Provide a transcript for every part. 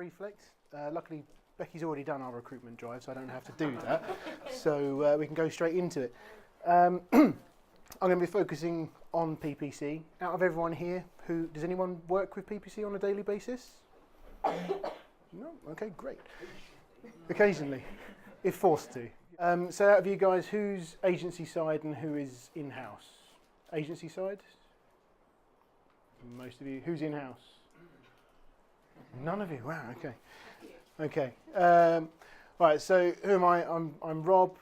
reflect. Luckily, Becky's already done our recruitment drive, so I don't have to do that. So we can go straight into it. I'm going to be focusing on PPC. Out of everyone here, does anyone work with PPC on a daily basis? No? Okay, great. Occasionally, if forced to. So out of you guys, who's agency side and who is in-house? Agency side? Most of you. Who's in-house? None of you. Wow. Okay. Okay. Right. So who am I? I'm Rob.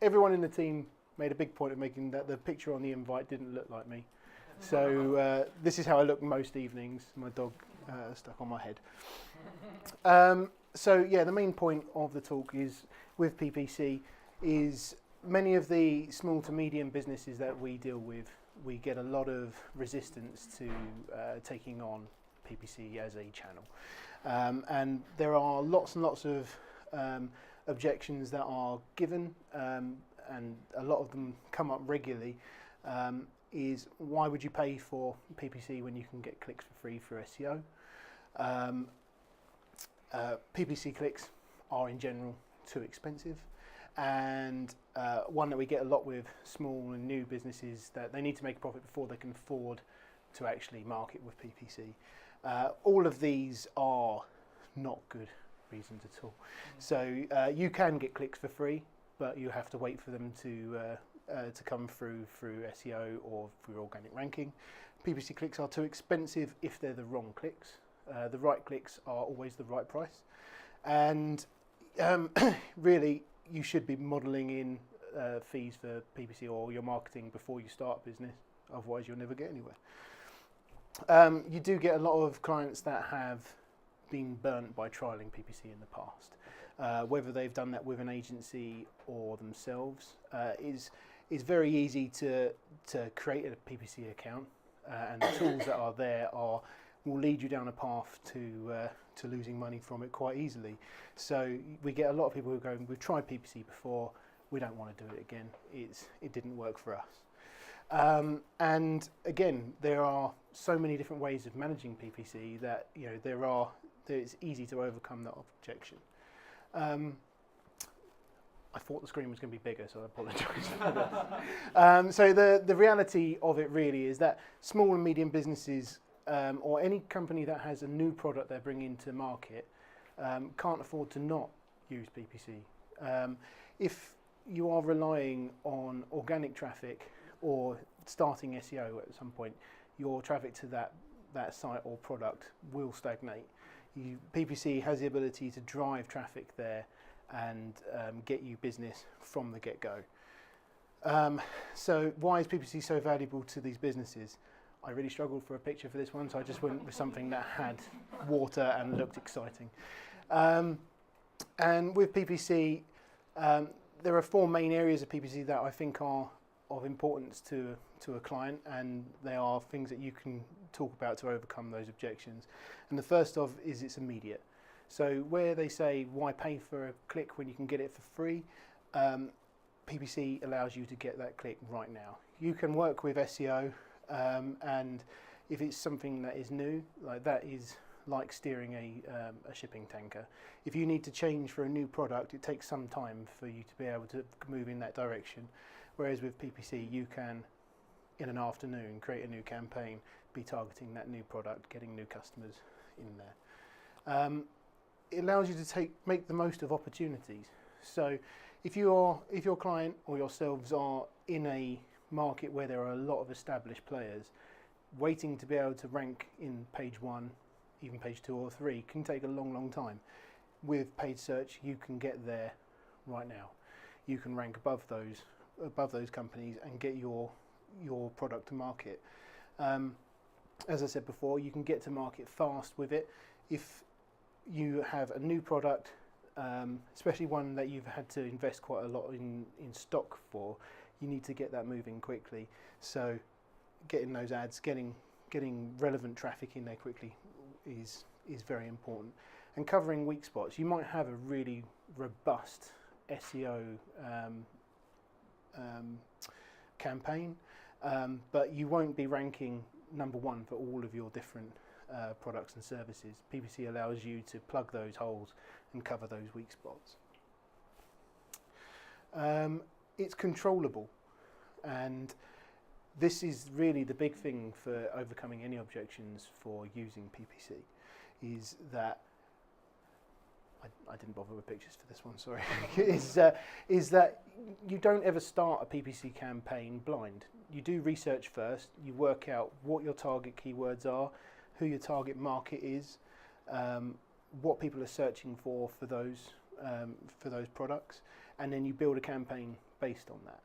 Everyone in the team made a big point of making that the picture on the invite didn't look like me. So this is how I look most evenings. My dog stuck on my head. So yeah, the main point of the talk is with PPC is many of the small to medium businesses that we deal with, we get a lot of resistance to taking on PPC as a channel. And there are lots and lots of objections that are given, and a lot of them come up regularly, is why would you pay for PPC when you can get clicks for free for SEO? PPC clicks are in general too expensive, and one that we get a lot with small and new businesses, that they need to make a profit before they can afford to actually market with PPC. All of these are not good reasons at all. So you can get clicks for free, but you have to wait for them to come through SEO or through organic ranking. PPC clicks are too expensive if they're the wrong clicks. The right clicks are always the right price, and really you should be modelling in fees for PPC or your marketing before you start a business, otherwise you'll never get anywhere. You do get a lot of clients that have been burnt by trialling PPC in the past. Whether they've done that with an agency or themselves, is very easy to create a PPC account, and the tools that are there will lead you down a path to losing money from it quite easily. So we get a lot of people who go, we've tried PPC before, we don't want to do it again. It didn't work for us. And again, there are so many different ways of managing PPC that it's easy to overcome that objection. I thought the screen was going to be bigger, so I apologise for that. So the reality of it really is that small and medium businesses, or any company that has a new product they're bringing to market, can't afford to not use PPC. If you are relying on organic traffic or starting SEO at some point, your traffic to that site or product will stagnate. PPC has the ability to drive traffic there and get you business from the get-go. So why is PPC so valuable to these businesses? I really struggled for a picture for this one, so I just went with something that had water and looked exciting. And with PPC, there are four main areas of PPC that I think are of importance to a client, and they are things that you can talk about to overcome those objections. And the first of is it's immediate. So where they say, why pay for a click when you can get it for free? PPC allows you to get that click right now. You can work with SEO, and if it's something that is new, like that is like steering a shipping tanker. If you need to change for a new product, it takes some time for you to be able to move in that direction. Whereas with PPC, you can, in an afternoon, create a new campaign, be targeting that new product, getting new customers in there. It allows you to make the most of opportunities. So if your client or yourselves are in a market where there are a lot of established players, waiting to be able to rank in page 1, even page 2 or 3 can take a long time. With paid search, you can get there right now. You can rank above those companies and get your product to market. As I said before, you can get to market fast with it. If you have a new product, especially one that you've had to invest quite a lot in stock for, you need to get that moving quickly. So getting those ads, getting relevant traffic in there quickly is very important. And covering weak spots. You might have a really robust SEO campaign, but you won't be ranking number 1 for all of your different products and services. PPC allows you to plug those holes and cover those weak spots. It's controllable, and this is really the big thing for overcoming any objections for using PPC, is that I didn't bother with pictures for this one, sorry, is that you don't ever start a PPC campaign blind. You do research first, you work out what your target keywords are, who your target market is, what people are searching for those products, and then you build a campaign based on that.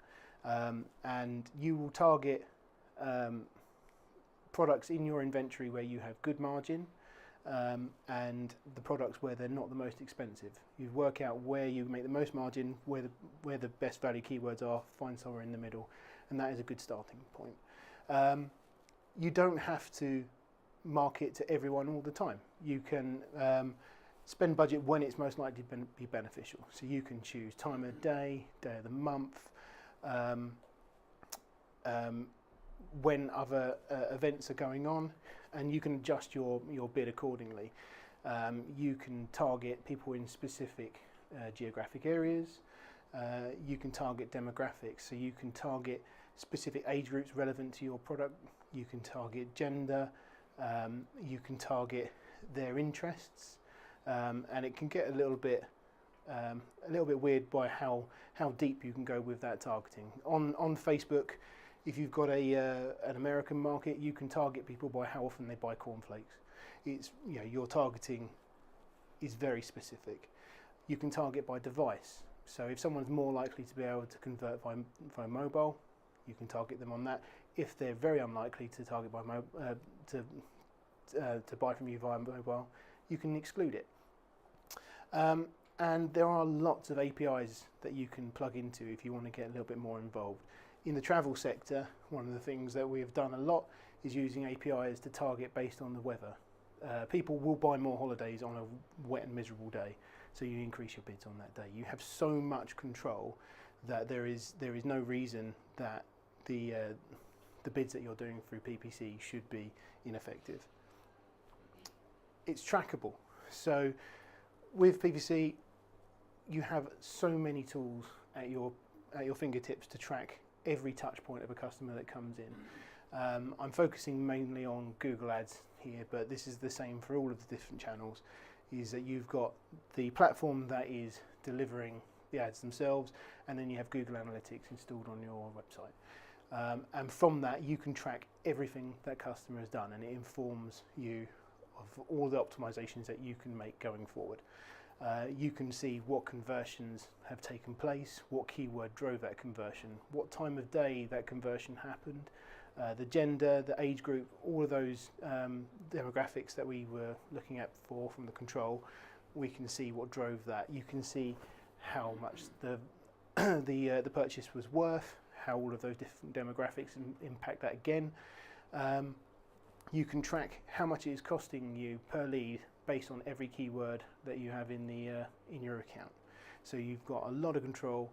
And you will target products in your inventory where you have good margin, and the products where they're not the most expensive. You work out where you make the most margin, where the best value keywords are, find somewhere in the middle, and that is a good starting point. You don't have to market to everyone all the time. You can spend budget when it's most likely to be beneficial. So you can choose time of day, day of the month, when other events are going on, and you can adjust your bid accordingly. You can target people in specific geographic areas. You can target demographics, so you can target specific age groups relevant to your product. You can target gender. You can target their interests, and it can get a little bit weird by how deep you can go with that targeting. On Facebook, if you've got an American market, you can target people by how often they buy cornflakes. It's, your targeting is very specific. You can target by device. So if someone's more likely to be able to convert via mobile, you can target them on that. If they're very unlikely to target by to buy from you via mobile, you can exclude it. And there are lots of APIs that you can plug into if you want to get a little bit more involved. In the travel sector, one of the things that we have done a lot is using APIs to target based on the weather. People will buy more holidays on a wet and miserable day, so you increase your bids on that day. You have so much control that there is no reason that the bids that you're doing through PPC should be ineffective. It's trackable. So with PPC, you have so many tools at your fingertips to track every touch point of a customer that comes in. I'm focusing mainly on Google Ads here, but this is the same for all of the different channels, is that you've got the platform that is delivering the ads themselves, and then you have Google Analytics installed on your website. And from that, you can track everything that customer has done, and it informs you of all the optimizations that you can make going forward. You can see what conversions have taken place, what keyword drove that conversion, what time of day that conversion happened, the gender, the age group, all of those demographics that we were looking at from the control. We can see what drove that. You can see how much the purchase was worth, how all of those different demographics impact that again. You can track how much it is costing you per lead based on every keyword that you have in your account. So you've got a lot of control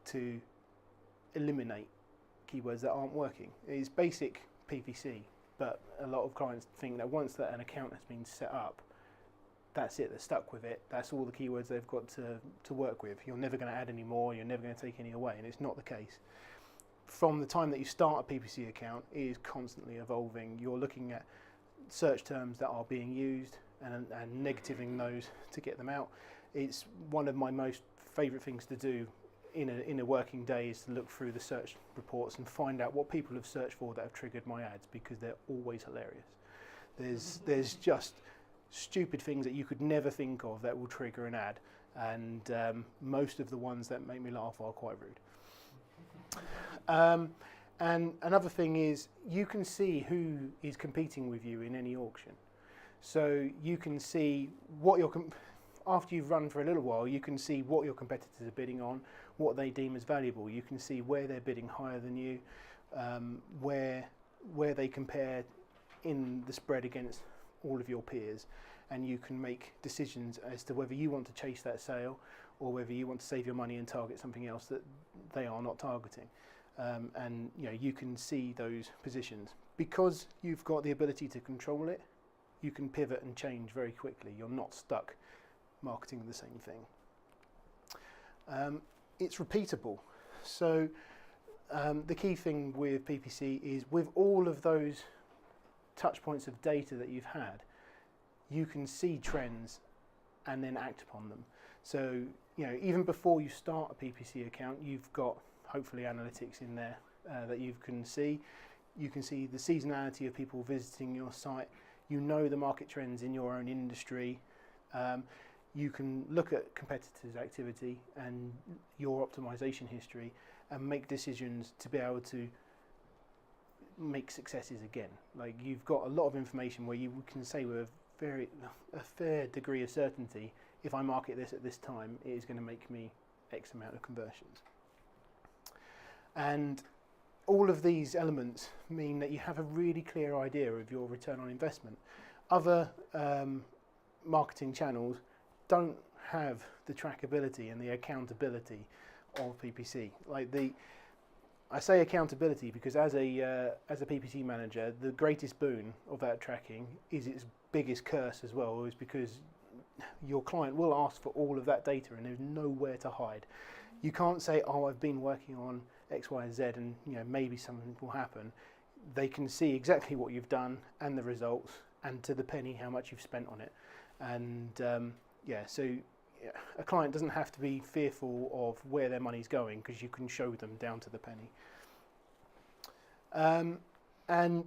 to eliminate keywords that aren't working. It's basic PPC, but a lot of clients think that once that an account has been set up, that's it, they're stuck with it. That's all the keywords they've got to work with. You're never going to add any more, you're never going to take any away, and it's not the case. From the time that you start a PPC account, it is constantly evolving. You're looking at search terms that are being used and negativing those to get them out. It's one of my most favourite things to do in a working day, is to look through the search reports and find out what people have searched for that have triggered my ads, because they're always hilarious. There's just stupid things that you could never think of that will trigger an ad, and most of the ones that make me laugh are quite rude. And another thing is, you can see who is competing with you in any auction. So you can see what after you've run for a little while, you can see what your competitors are bidding on, what they deem as valuable. You can see where they're bidding higher than you, where they compare in the spread against all of your peers, and you can make decisions as to whether you want to chase that sale or whether you want to save your money and target something else that they are not targeting. And you can see those positions because you've got the ability to control it. you can pivot and change very quickly. You're not stuck marketing the same thing. It's repeatable. So the key thing with PPC is, with all of those touch points of data that you've had, you can see trends and then act upon them. So, even before you start a PPC account, you've got hopefully analytics in there that you can see. You can see the seasonality of people visiting your site. You know the market trends in your own industry. You can look at competitors' activity and your optimization history and make decisions to be able to make successes again. Like, you've got a lot of information where you can say with a fair degree of certainty, if I market this at this time, it is going to make me X amount of conversions. And all of these elements mean that you have a really clear idea of your return on investment. Other marketing channels don't have the trackability and the accountability of PPC. I say accountability because as a PPC manager, the greatest boon of that tracking is its biggest curse as well, is because your client will ask for all of that data and there's nowhere to hide. You can't say, oh, I've been working on X, Y, and Z and maybe something will happen. They can see exactly what you've done and the results, and to the penny how much you've spent on it. And a client doesn't have to be fearful of where their money's going because you can show them down to the penny. And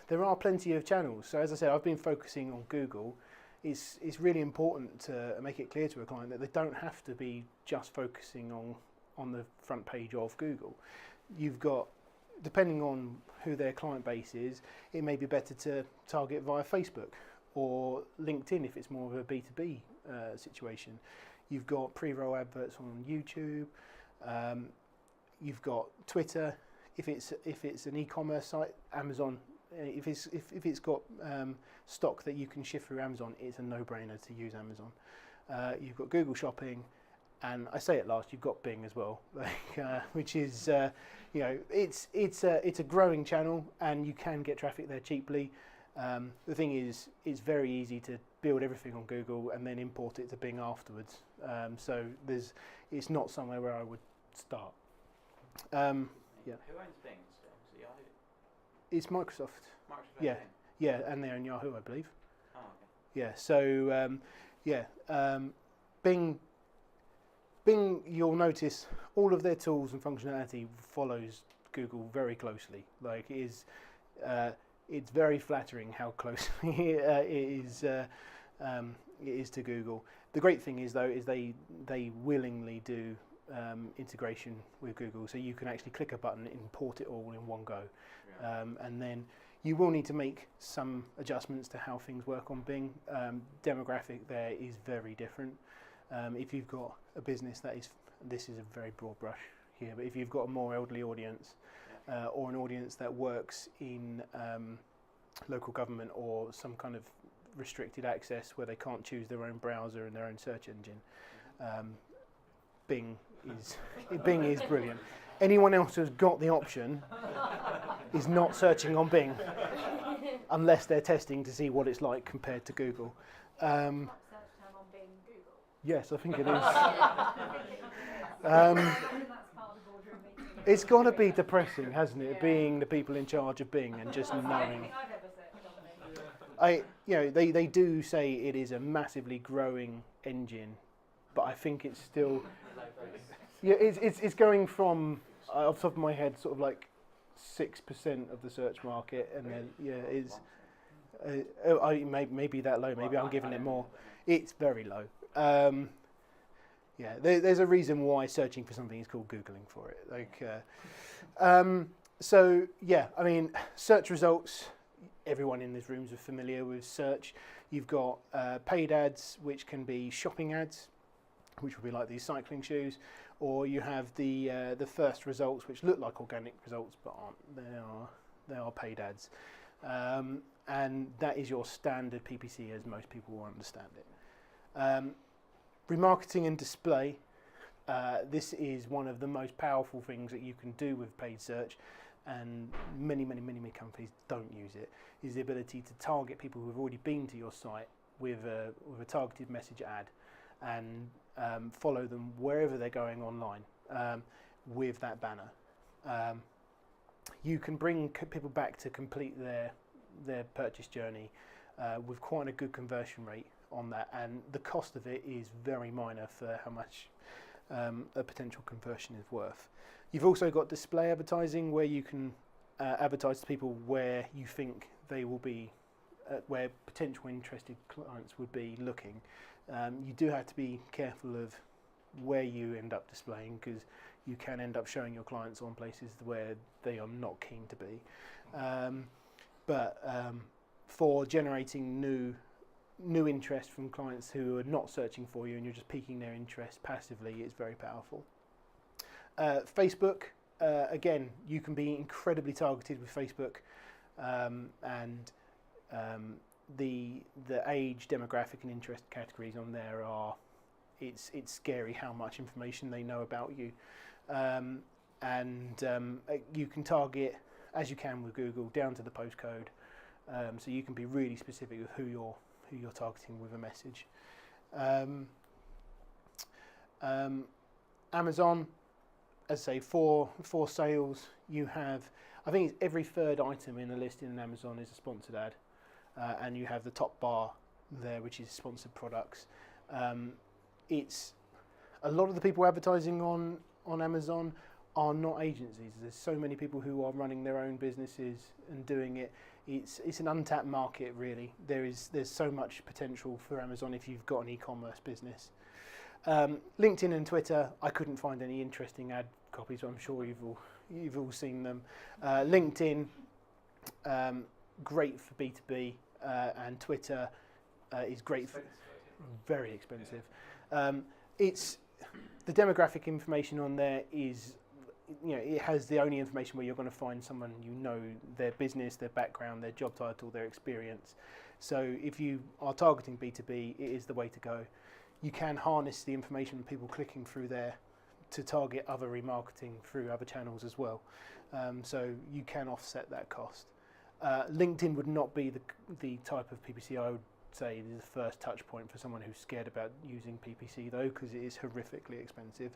there are plenty of channels. So as I said, I've been focusing on Google. It's really important to make it clear to a client that they don't have to be just focusing on the front page of Google. You've got, depending on who their client base is, it may be better to target via Facebook or LinkedIn if it's more of a B2B situation. You've got pre-roll adverts on YouTube. You've got Twitter. If it's an e-commerce site, Amazon. If it's got stock that you can shift through Amazon, it's a no-brainer to use Amazon. You've got Google Shopping, and I say it last, you've got Bing as well, which is it's a growing channel, and you can get traffic there cheaply. The thing is, it's very easy to build everything on Google and then import it to Bing afterwards. So it's not somewhere where I would start. Who owns Bing still? Is it Yahoo? It's Microsoft. Microsoft. Yeah, and they're in Yahoo, I believe. Oh, okay. Yeah, so Bing, you'll notice all of their tools and functionality follows Google very closely. Like, it's very flattering how closely it is to Google. The great thing is, though, is they willingly do integration with Google, so you can actually click a button, import it all in one go. Yeah. And then you will need to make some adjustments to how things work on Bing. Demographic there is very different. If you've got a business this is a very broad brush here, but if you've got a more elderly audience, or an audience that works in local government or some kind of restricted access where they can't choose their own browser and their own search engine, Bing is brilliant. Anyone else who's got the option is not searching on Bing unless they're testing to see what it's like compared to Google. Yes, I think it is. It's got to be depressing, hasn't it? Yeah. Being the people in charge of Bing and just knowing. They do say it is a massively growing engine, but I think it's still. Yeah, it's going from off the top of my head, sort of like 6% of the search market, and then maybe that low. Maybe I'm giving it more. It's very low. There's a reason why searching for something is called Googling for it. Search results, everyone in this room is familiar with search. You've got paid ads, which can be shopping ads, which will be like these cycling shoes, or you have the first results, which look like organic results but aren't. They are paid ads. And that is your standard PPC as most people will understand it. Remarketing and display, this is one of the most powerful things that you can do with paid search, and many companies don't use it, is the ability to target people who have already been to your site with a targeted message ad, and follow them wherever they're going online with that banner. You can bring people back to complete their purchase journey with quite a good conversion rate on that, and the cost of it is very minor for how much a potential conversion is worth. You've also got display advertising, where you can advertise to people where you think they will be, where potential interested clients would be looking. You do have to be careful of where you end up displaying, because you can end up showing your clients on places where they are not keen to be. But for generating new interest from clients who are not searching for you and you're just piquing their interest passively, it's very powerful. Facebook, again, you can be incredibly targeted with Facebook, and the age, demographic and interest categories on there are, it's scary how much information they know about you. You can target, as you can with Google, down to the postcode, so you can be really specific with who you're targeting with a message. Amazon, as I say, for sales, you have, I think it's every third item in a listing in Amazon is a sponsored ad, and you have the top bar there, which is sponsored products. It's a lot of the people advertising on Amazon are not agencies. There's so many people who are running their own businesses and doing it. It's an untapped market, really. There's so much potential for Amazon if you've got an e-commerce business. LinkedIn and Twitter, I couldn't find any interesting ad copies, but I'm sure you've all seen them. LinkedIn, great for B2B, and Twitter is great for very expensive. It's the demographic information on there is, it has the only information where you're going to find someone, their business, their background, their job title, their experience. So if you are targeting B2B, it is the way to go. You can harness the information from people clicking through there to target other remarketing through other channels as well. So you can offset that cost. LinkedIn would not be the type of PPC I would say is the first touch point for someone who's scared about using PPC, though, because it is horrifically expensive.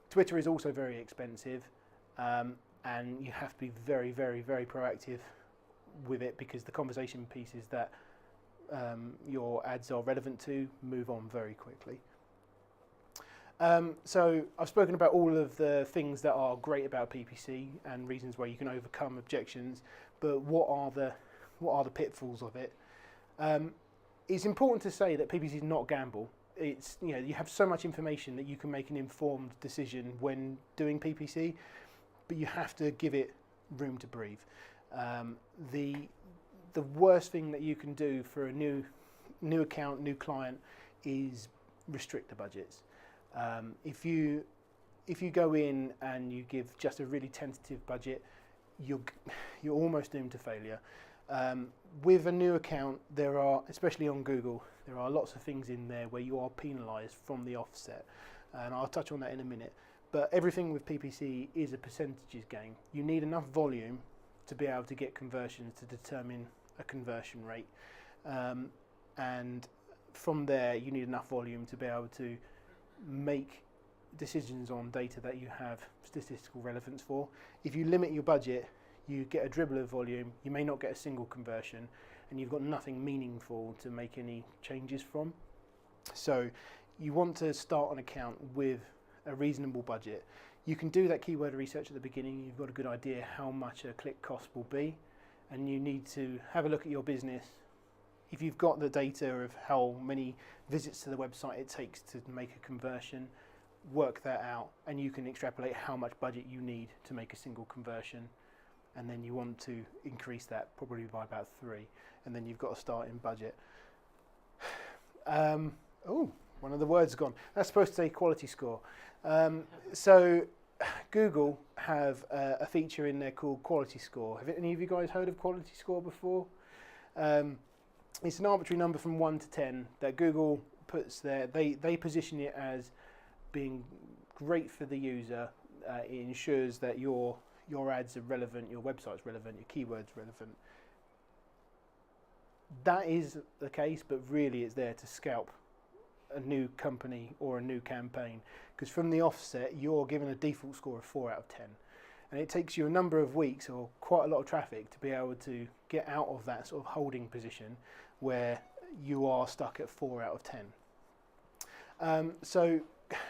Twitter is also very expensive, and you have to be very proactive with it, because the conversation pieces that your ads are relevant to move on very quickly. So I've spoken about all of the things that are great about PPC and reasons where you can overcome objections, but what are the pitfalls of it? It's important to say that PPC is not a gamble. It's, you have so much information that you can make an informed decision when doing PPC, but you have to give it room to breathe. The worst thing that you can do for a new account, new client, is restrict the budgets. If you go in and you give just a really tentative budget, you're almost doomed to failure. With a new account, there are, especially on Google, there are lots of things in there where you are penalised from the offset, and I'll touch on that in a minute. But everything with PPC is a percentages game. You need enough volume to be able to get conversions to determine a conversion rate, and from there you need enough volume to be able to make decisions on data that you have statistical relevance for. If you limit your budget, you get a dribble of volume, you may not get a single conversion, and you've got nothing meaningful to make any changes from. So you want to start an account with a reasonable budget. You can do that keyword research at the beginning. You've got a good idea how much a click cost will be, and you need to have a look at your business. If you've got the data of how many visits to the website it takes to make a conversion, work that out, and you can extrapolate how much budget you need to make a single conversion. And then you want to increase that probably by about 3, and then you've got a starting budget. One of the words gone. That's supposed to say quality score. So Google have a feature in there called quality score. Have any of you guys heard of quality score before? It's an arbitrary number from 1 to 10 that Google puts there. They position it as being great for the user. It ensures that your your ads are relevant, your website's relevant, your keywords relevant. That is the case, but really it's there to scalp a new company or a new campaign, because from the offset you're given a default score of 4 out of 10, and it takes you a number of weeks or quite a lot of traffic to be able to get out of that sort of holding position where you are stuck at 4 out of 10. So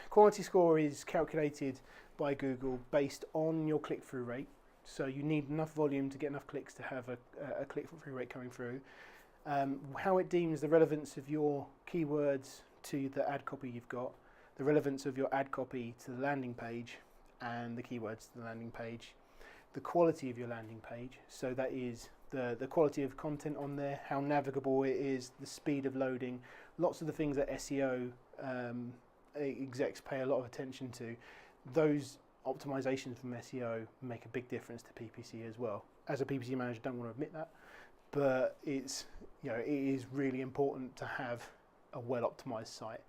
quality score is calculated by Google based on your click-through rate. So you need enough volume to get enough clicks to have a click-through rate coming through. How it deems the relevance of your keywords to the ad copy you've got, the relevance of your ad copy to the landing page and the keywords to the landing page, the quality of your landing page, so that is the quality of content on there, how navigable it is, the speed of loading, lots of the things that SEO execs pay a lot of attention to. Those optimizations from SEO make a big difference to PPC as well. As a PPC manager, I don't want to admit that, but it is really important to have a well-optimized site.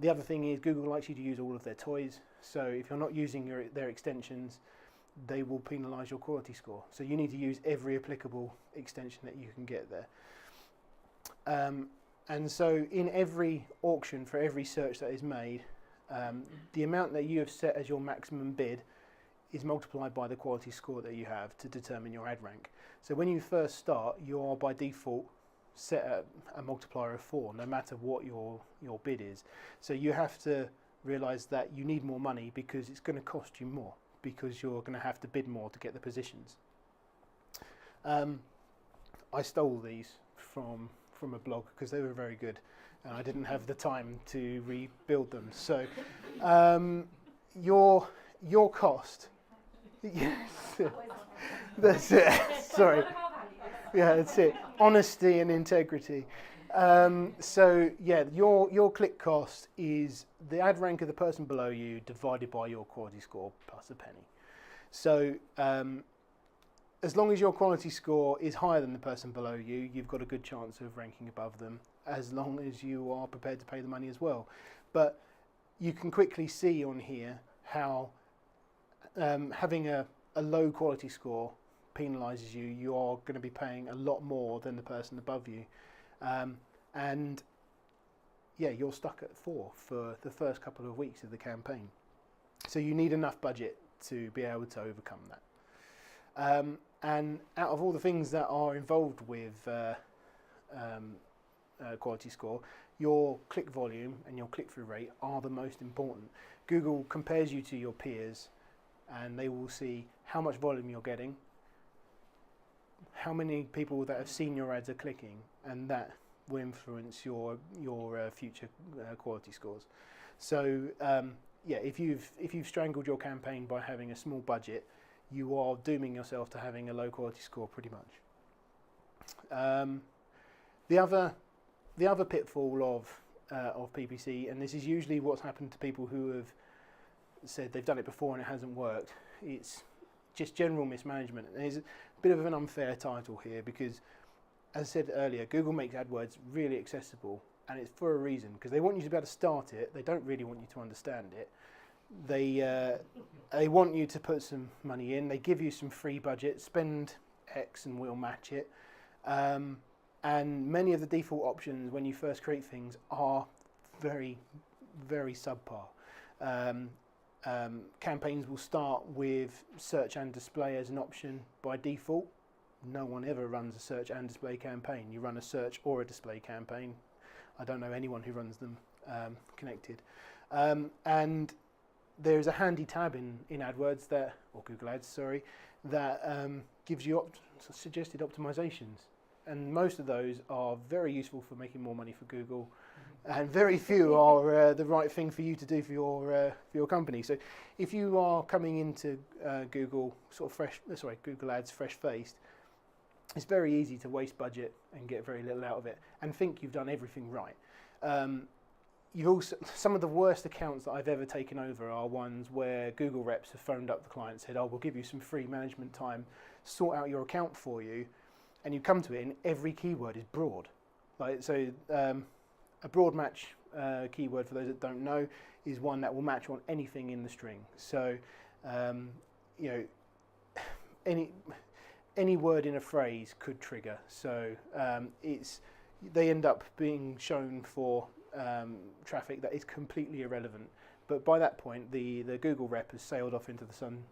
The other thing is Google likes you to use all of their toys, so if you're not using their extensions, they will penalise your quality score. So you need to use every applicable extension that you can get there. And so in every auction, for every search that is made, the amount that you have set as your maximum bid is multiplied by the quality score that you have to determine your ad rank. So when you first start, you are by default set at a multiplier of 4, no matter what your bid is. So you have to realise that you need more money because it's going to cost you more, because you're going to have to bid more to get the positions. I stole these from a blog because they were very good and I didn't have the time to rebuild them. So your cost, yes, that's it, sorry. Yeah, that's it. Honesty and integrity. So yeah, your click cost is the ad rank of the person below you divided by your quality score plus a penny. So as long as your quality score is higher than the person below you, you've got a good chance of ranking above them, as long as you are prepared to pay the money as well. But you can quickly see on here how having a low quality score penalises you. You are going to be paying a lot more than the person above you, and yeah, you're stuck at 4 for the first couple of weeks of the campaign. So you need enough budget to be able to overcome that. And out of all the things that are involved with quality score, your click volume and your click-through rate are the most important. Google compares you to your peers, and they will see how much volume you're getting, how many people that have seen your ads are clicking, and that will influence your future quality scores. So yeah, if you've strangled your campaign by having a small budget, you are dooming yourself to having a low quality score pretty much. The other pitfall of PPC, and this is usually what's happened to people who have said they've done it before and it hasn't worked, it's just general mismanagement. And there's a bit of an unfair title here because, as I said earlier, Google makes AdWords really accessible, and it's for a reason, because they want you to be able to start it. They don't really want you to understand it. They want you to put some money in. They give you some free budget, spend X and we'll match it. And many of the default options when you first create things are very, very subpar. Campaigns will start with search and display as an option by default. No one ever runs a search and display campaign. You run a search or a display campaign. I don't know anyone who runs them connected. And there's a handy tab in AdWords or Google Ads, sorry, that gives you suggested optimizations. And most of those are very useful for making more money for Google, and very few are the right thing for you to do for your company. So if you are coming into Google Google Ads fresh-faced, it's very easy to waste budget and get very little out of it and think you've done everything right. Some of the worst accounts that I've ever taken over are ones where Google reps have phoned up the client and said, "Oh, we'll give you some free management time, sort out your account for you," and you come to it and every keyword is broad. A broad match keyword, for those that don't know, is one that will match on anything in the string. So any word in a phrase could trigger. So they end up being shown for traffic that is completely irrelevant. But by that point, the Google rep has sailed off into the sun.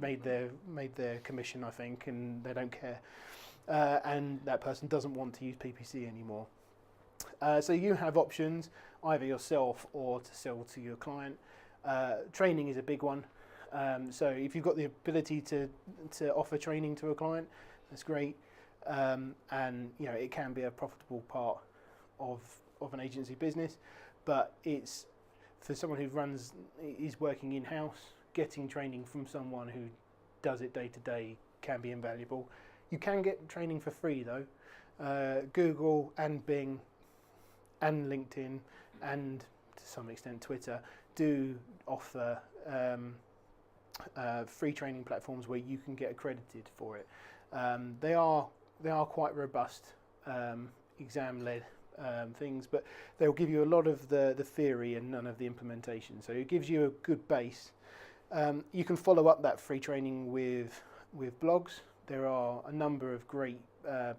Made their commission, I think, and they don't care. And that person doesn't want to use PPC anymore. So you have options, either yourself or to sell to your client. Training is a big one. So if you've got the ability to offer training to a client, that's great. And it can be a profitable part of an agency business, but it's for someone who is working in-house, getting training from someone who does it day to day can be invaluable. You can get training for free though. Google and Bing and LinkedIn and to some extent Twitter do offer free training platforms where you can get accredited for it. They are quite robust, exam-led things, but they'll give you a lot of the theory and none of the implementation. So it gives you a good base. You can follow up that free training with blogs. There are a number of great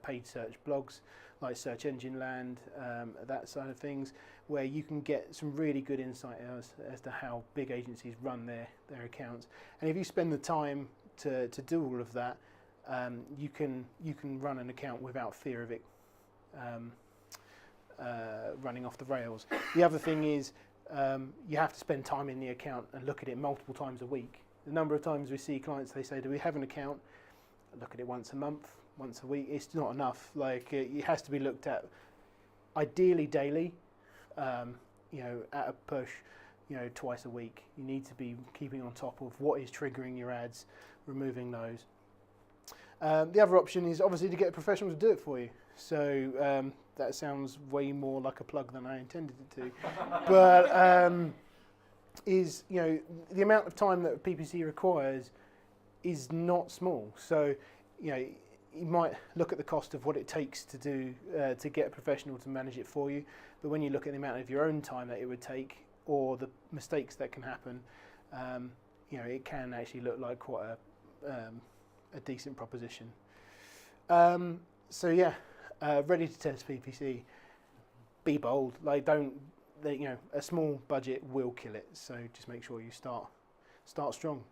paid search blogs like Search Engine Land, that side of things, where you can get some really good insight as to how big agencies run their accounts. And if you spend the time to do all of that, you can run an account without fear of it running off the rails. The other thing is you have to spend time in the account and look at it multiple times a week. The number of times we see clients, they say, do we have an account? I look at it once a month, once a week. It's not enough. It has to be looked at ideally daily, at a push, twice a week. You need to be keeping on top of what is triggering your ads, removing those. The other option is obviously to get a professional to do it for you. So that sounds way more like a plug than I intended it to. But the amount of time that PPC requires is not small. So you might look at the cost of what it takes to do to get a professional to manage it for you. But when you look at the amount of your own time that it would take or the mistakes that can happen, it can actually look like quite a decent proposition. Ready to test PPC. Be bold. A small budget will kill it. So just make sure you start strong.